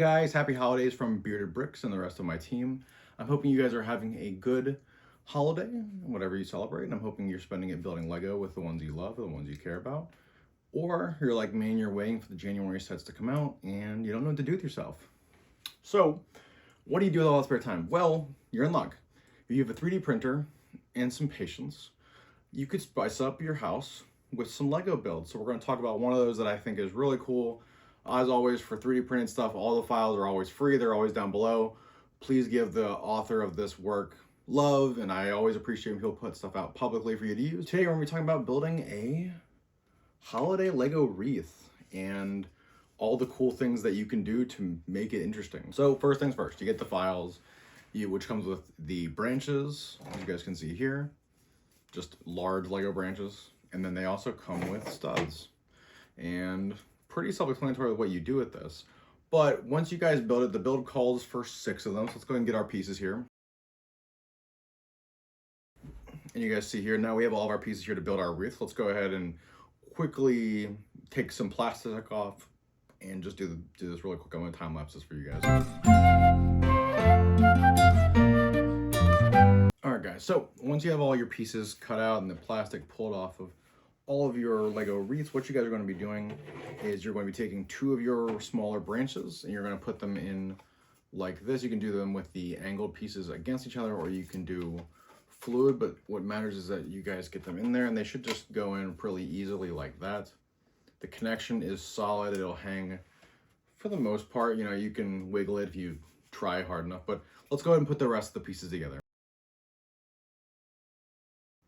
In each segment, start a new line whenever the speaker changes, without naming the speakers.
guys, happy holidays from Bearded Bricks and the rest of my team. I'm hoping you guys are having a good holiday, whatever you celebrate, and I'm hoping you're spending it building Lego with the ones you love, or the ones you care about. Or you're like me and you're waiting for the January sets to come out and you don't know what to do with yourself. So, what do you do with all that spare time? Well, you're in luck. If you have a 3D printer and some patience, you could spice up your house with some Lego builds. So we're going to talk about one of those that I think is really cool. As always, for 3D printed stuff, all the files are always free. They're always down below. Please give the author of this work love, and I always appreciate when people put stuff out publicly for you to use. Today we're going to be talking about building a holiday Lego wreath and all the cool things that you can do to make it interesting. So first things first, you get the files, which comes with the branches, as you guys can see here, just large Lego branches. And then they also come with studs. And pretty self-explanatory with what you do with this. But once you guys build it, the build calls for 6 of them. So let's go ahead and get our pieces here. And you guys see here, now we have all of our pieces here to build our wreath. Let's go ahead and quickly take some plastic off and just do this really quick. I'm going to time lapse this for you guys. All right, guys. So once you have all your pieces cut out and the plastic pulled off of all of your Lego wreaths, what you guys are going to be doing is you're going to be taking 2 of your smaller branches and you're going to put them in like this. You can do them with the angled pieces against each other, or you can do fluid, but what matters is that you guys get them in there and they should just go in pretty easily like that. The connection is solid. It'll hang for the most part. You know, you can wiggle it if you try hard enough, but let's go ahead and put the rest of the pieces together.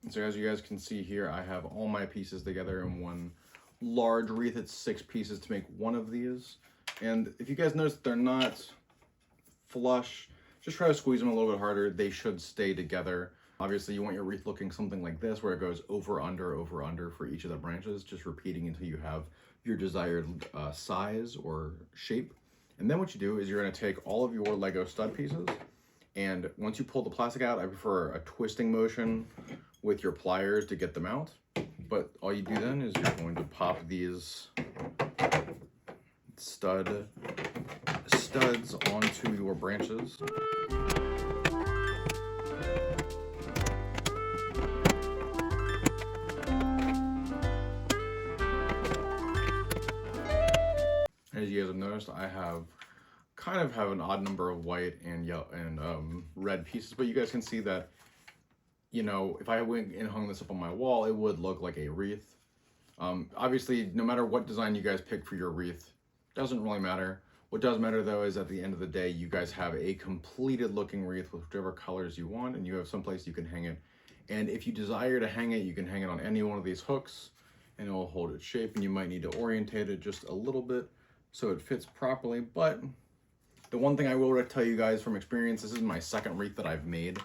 So as you guys can see here, I have all my pieces together in one large wreath. It's 6 pieces to make one of these. And if you guys notice they're not flush, just try to squeeze them a little bit harder. They should stay together. Obviously, you want your wreath looking something like this, where it goes over, under for each of the branches, just repeating until you have your desired size or shape. And then what you do is you're going to take all of your Lego stud pieces, and once you pull the plastic out, I prefer a twisting motion with your pliers to get them out. But all you do then is you're going to pop these studs onto your branches. As you guys have noticed, I kind of have an odd number of white and yellow and red pieces, but you guys can see that, you know, if I went and hung this up on my wall, it would look like a wreath. Obviously, no matter what design you guys pick for your wreath, doesn't really matter. What does matter though is at the end of the day, you guys have a completed looking wreath with whichever colors you want, and you have someplace you can hang it. And if you desire to hang it, you can hang it on any one of these hooks and it will hold its shape, and you might need to orientate it just a little bit so it fits properly. But the one thing I will tell you guys from experience, this is my second wreath that I've made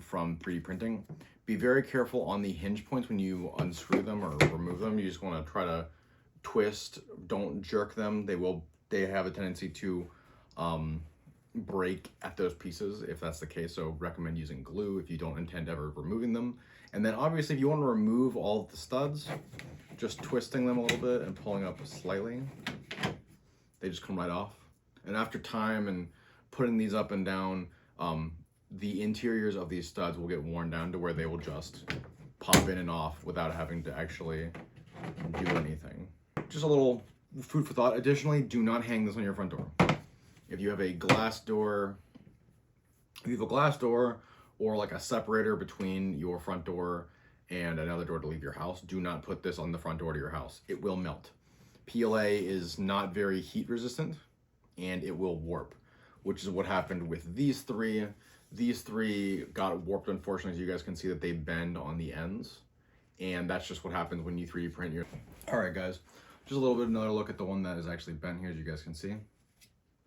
from 3D printing. Be very careful on the hinge points when you unscrew them or remove them. You just want to try to twist, don't jerk them. They have a tendency to break at those pieces if that's the case, so recommend using glue if you don't intend ever removing them. And then obviously if you want to remove all of the studs, just twisting them a little bit and pulling up slightly, they just come right off. And after time and putting these up and down, the interiors of these studs will get worn down to where they will just pop in and off without having to actually do anything. Just a little food for thought. Additionally, do not hang this on your front door. If you have a glass door, or like a separator between your front door and another door to leave your house, do not put this on the front door to your house. It will melt. PLA is not very heat resistant and it will warp, which is what happened with these 3. These 3 got warped, unfortunately. As you guys can see that they bend on the ends, and that's just what happens when you 3D print your... All right, guys, just a little bit another look at the one that is actually bent here, as you guys can see.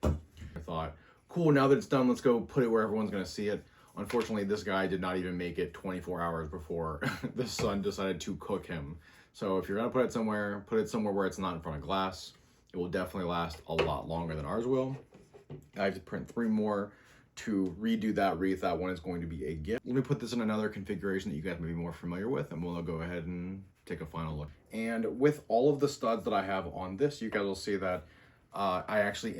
I thought, cool, now that it's done, let's go put it where everyone's gonna see it. Unfortunately, this guy did not even make it 24 hours before the sun decided to cook him. So if you're gonna put it somewhere where it's not in front of glass. It will definitely last a lot longer than ours will. I have to print 3 more to redo that wreath. That one is going to be a gift. Let me put this in another configuration that you guys may be more familiar with, and we'll go ahead and take a final look. And with all of the studs that I have on this, you guys will see that I actually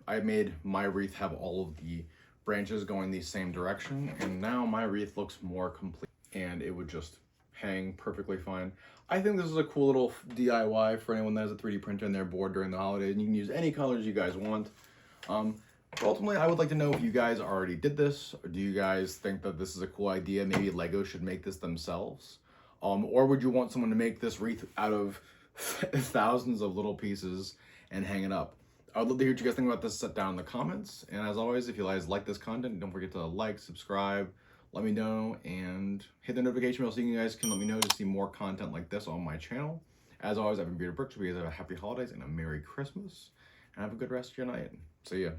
I made my wreath have all of the branches going the same direction, and now my wreath looks more complete, and it would just hang perfectly fine. I think this is a cool little DIY for anyone that has a 3D printer and they're bored during the holidays, and you can use any colors you guys want. But ultimately, I would like to know if you guys already did this, or do you guys think that this is a cool idea? Maybe Lego should make this themselves. Or would you want someone to make this wreath out of thousands of little pieces and hang it up? I would love to hear what you guys think about this set down in the comments. And as always, if you guys like this content, don't forget to like, subscribe, let me know, and hit the notification bell so you guys can let me know to see more content like this on my channel. As always, I've been Bearded Bricks. You guys have a happy holidays and a Merry Christmas. And have a good rest of your night. See ya.